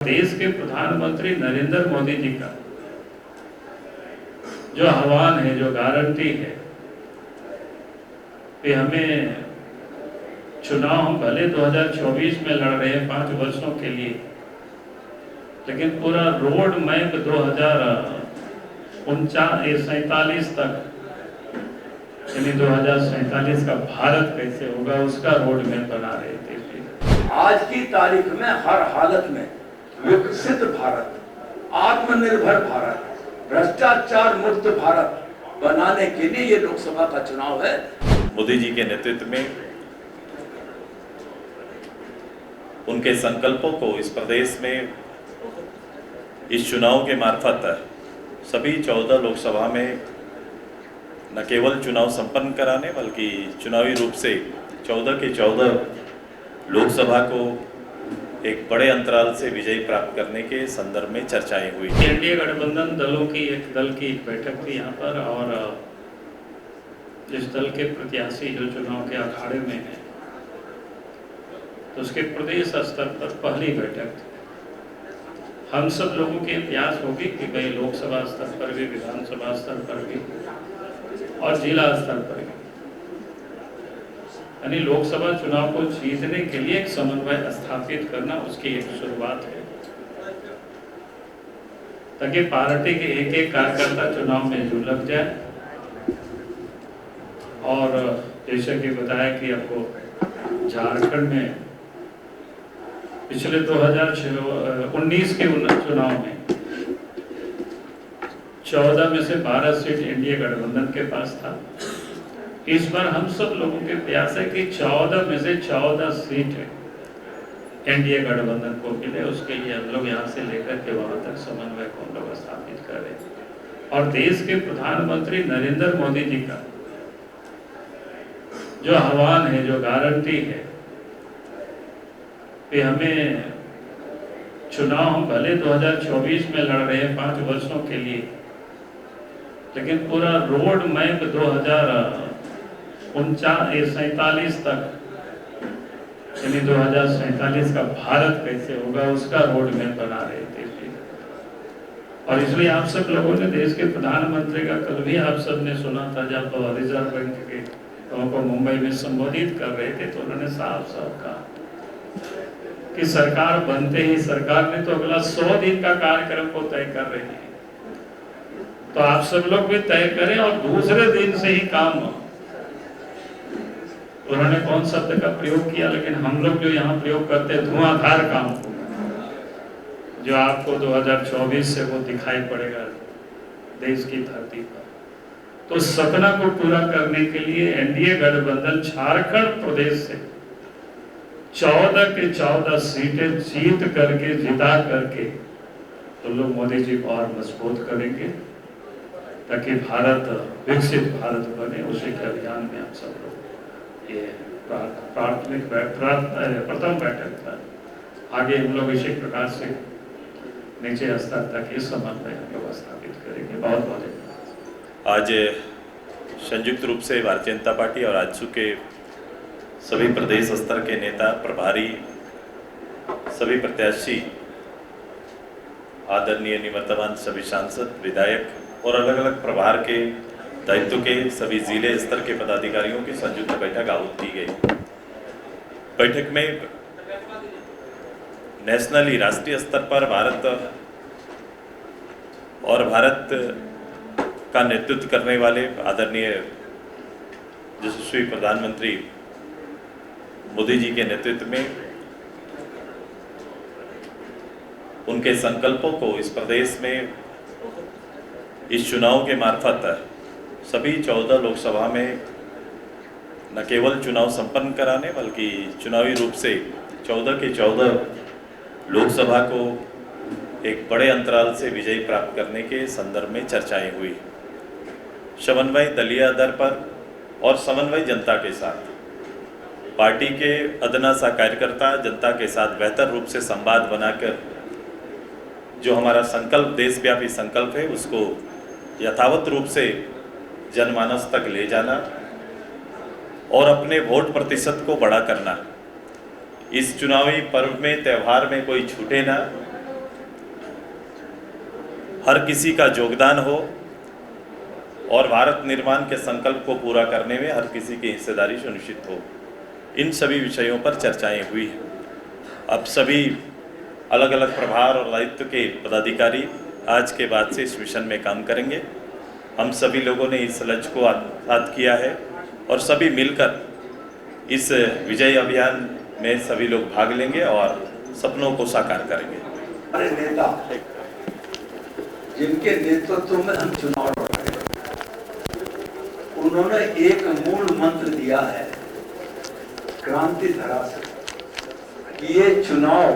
देश के प्रधानमंत्री नरेंद्र मोदी जी का जो आह्वान है, जो गारंटी है कि हमें चुनाव हम भले 2024 में लड़ रहे हैं 5 वर्षों के लिए, लेकिन पूरा रोड मैप 2047 तक यानी 2047 का भारत कैसे होगा उसका रोड मैप बना रहे थे। आज की तारीख में हर हालत में विकसित भारत, आत्मनिर्भर भारत, भ्रष्टाचार मुक्त भारत बनाने के लिए ये लोकसभा का चुनाव है। मोदी जी के नेतृत्व में उनके संकल्पों को इस प्रदेश में इस चुनाव के मार्फत सभी 14 लोकसभा में न केवल चुनाव संपन्न कराने बल्कि चुनावी रूप से 14 के 14 लोकसभा को एक बड़े अंतराल से विजय प्राप्त करने के संदर्भ में चर्चाएं हुई। एनडीए गठबंधन दलों की एक बैठक थी यहाँ पर, और जिस दल के प्रत्याशी जो चुनाव के अखाड़े में है तो उसके प्रदेश स्तर पर पहली बैठक थी। हम सब लोगों की प्रयास होगी कि भाई लोकसभा स्तर पर भी, विधानसभा स्तर पर भी और जिला स्तर पर भी, यानी लोकसभा चुनाव को जीतने के लिए एक समन्वय स्थापित करना उसकी एक शुरुआत है, ताकि पार्टी के एक एक कार्यकर्ता चुनाव में जो लग जाए। और जैसे कि बताया कि आपको झारखंड में पिछले 2019 के चुनाव में 14 में से 12 सीट एनडीए गठबंधन के पास था। इस बार हम सब लोगों के प्रयास है कि 14 में से 14 सीट एनडीए गठबंधन को मिले। उसके लिए हम लोग यहाँ से लेकर के वहां तक समन्वय को हम लोग स्थापित कर रहे हैं। और देश के प्रधानमंत्री नरेंद्र मोदी जी का जो आह्वान है, जो गारंटी है कि हमें चुनाव हम भले 2024 में लड़ रहे हैं 5 वर्षों के लिए, लेकिन पूरा रोड मैप 2047 तक यानी 2047 का भारत कैसे होगा उसका रोड मैप बना रहे थे। और इसलिए आप सब लोगों ने देश के प्रधानमंत्री का कल भी आप सब ने सुना था, जब रिजर्व बैंक के लोगों को मुंबई में संबोधित कर रहे थे तो उन्होंने साफ साफ कहा कि सरकार बनते ही सरकार ने तो अगला 100 दिन का कार्यक्रम को तय कर रही है, तो आप सब लोग भी तय करें और दूसरे दिन से ही काम हो। उन्होंने कौन शब्द का प्रयोग किया, लेकिन हम लोग जो यहाँ प्रयोग करते हैं धुआंधार काम, जो आपको 2024 से वो दिखाई पड़ेगा देश की धरती पर। तो सपना को पूरा करने के लिए एनडीए गठबंधन झारखंड प्रदेश से 14 के 14 सीटें जीत करके, जिता करके तो लोग मोदी जी को और मजबूत करेंगे, ताकि भारत विकसित भारत बने। उसी के अभियान में आप सब लोग ये प्रथम बैठक था। आगे हम लोग इसी प्रकार से नीचे स्तर तक ये समन्वय हम लोग स्थापित करेंगे। बहुत बहुत धन्यवाद। आज संयुक्त रूप से भारतीय जनता पार्टी और आजसू के सभी प्रदेश स्तर के नेता, प्रभारी, सभी प्रत्याशी, आदरणीय निवर्तमान सभी सांसद, विधायक और अलग अलग प्रभार के दायित्व के सभी जिले स्तर के पदाधिकारियों की संयुक्त बैठक आहूत की गई। बैठक में नेशनली, राष्ट्रीय स्तर पर भारत का नेतृत्व करने वाले आदरणीय यशस्वी प्रधानमंत्री मोदी जी के नेतृत्व में उनके संकल्पों को इस प्रदेश में इस चुनाव के मार्फत सभी 14 लोकसभा में न केवल चुनाव संपन्न कराने बल्कि चुनावी रूप से 14 के 14 लोकसभा को एक बड़े अंतराल से विजय प्राप्त करने के संदर्भ में चर्चाएं हुई। समन्वय दलीय आधार पर और समन्वय जनता के साथ, पार्टी के अदना सा कार्यकर्ता जनता के साथ बेहतर रूप से संवाद बनाकर जो हमारा संकल्प, देशव्यापी संकल्प है, उसको यथावत रूप से जनमानस तक ले जाना और अपने वोट प्रतिशत को बड़ा करना। इस चुनावी पर्व में, त्यौहार में कोई छूटे ना, हर किसी का योगदान हो और भारत निर्माण के संकल्प को पूरा करने में हर किसी की हिस्सेदारी सुनिश्चित हो। इन सभी विषयों पर चर्चाएं हुई हैं। अब सभी अलग अलग प्रभार और दायित्व के पदाधिकारी आज के बाद से इस मिशन में काम करेंगे। हम सभी लोगों ने इस लक्ष्य को आत्मसात किया है और सभी मिलकर इस विजय अभियान में सभी लोग भाग लेंगे और सपनों को साकार करेंगे। हमारे नेता जिनके नेतृत्व में हम चुनाव लड़ रहे हैं, उन्होंने एक मूल मंत्र दिया है क्रांति धरा से कि ये चुनाव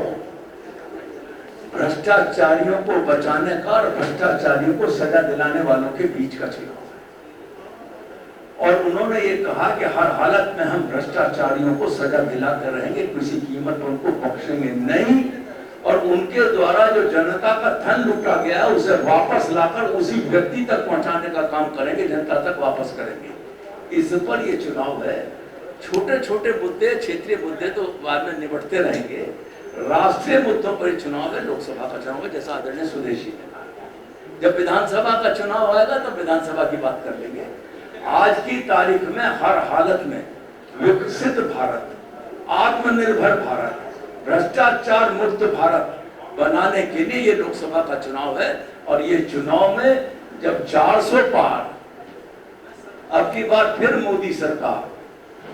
भ्रष्टाचारियों को बचाने का और भ्रष्टाचारियों को सजा दिलाने वालों के बीच का चुनाव है। और उन्होंने ये कहा कि हर हालत में हम भ्रष्टाचारियों को सजा दिलाते रहेंगे, किसी कीमत पर उनको बख्शेंगे नहीं, और उनके द्वारा जो जनता का धन लूटा गया है उसे वापस लाकर उसी व्यक्ति तक पहुंचाने का काम करेंगे, जनता तक वापस करेंगे। इस पर ये चुनाव है। छोटे छोटे मुद्दे, क्षेत्रीय मुद्दे तो बाद में निपटते रहेंगे। राष्ट्रीय मुद्दों पर चुनाव है, लोकसभा का चुनाव है, जैसा आदरणीय स्वदेशी ने कहा। जब विधानसभा का चुनाव आएगा तो विधानसभा की बात कर लेंगे। आज की तारीख में हर हालत में विकसित भारत, आत्मनिर्भर भारत, भ्रष्टाचार मुक्त भारत बनाने के लिए ये लोकसभा का चुनाव है। और ये चुनाव में जब 400 पार, अब की बार फिर मोदी सरकार,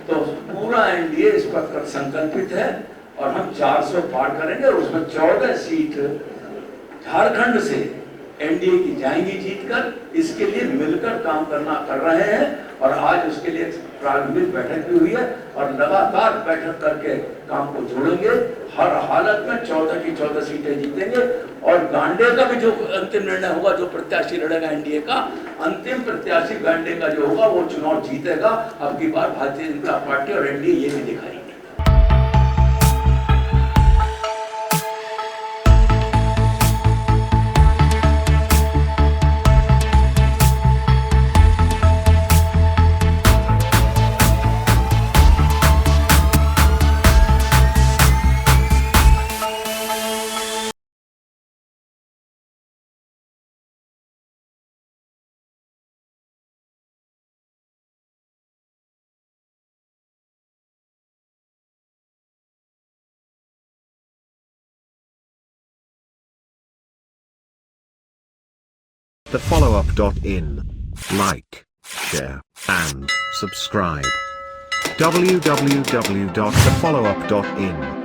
तो पूरा एनडीए इस पर संकल्पित है और हम 400 पार करेंगे। और उसमें 14 सीट झारखंड से एनडीए की जाएंगी जीतकर। इसके लिए मिलकर काम कर रहे हैं और आज उसके लिए प्रारंभिक बैठक भी हुई है और लगातार बैठक करके काम को जोड़ेंगे। हर हालत में 14 की 14 सीटें जीतेंगे और गांडे का भी जो अंतिम निर्णय होगा, जो प्रत्याशी लड़ेगा एनडीए का, अंतिम प्रत्याशी गांडे का जो होगा वो चुनाव जीतेगा। अब की बार भारतीय जनता पार्टी और एनडीए ये भी दिखाएंगे। thefollowup.in. Like, share, and subscribe. www.thefollowup.in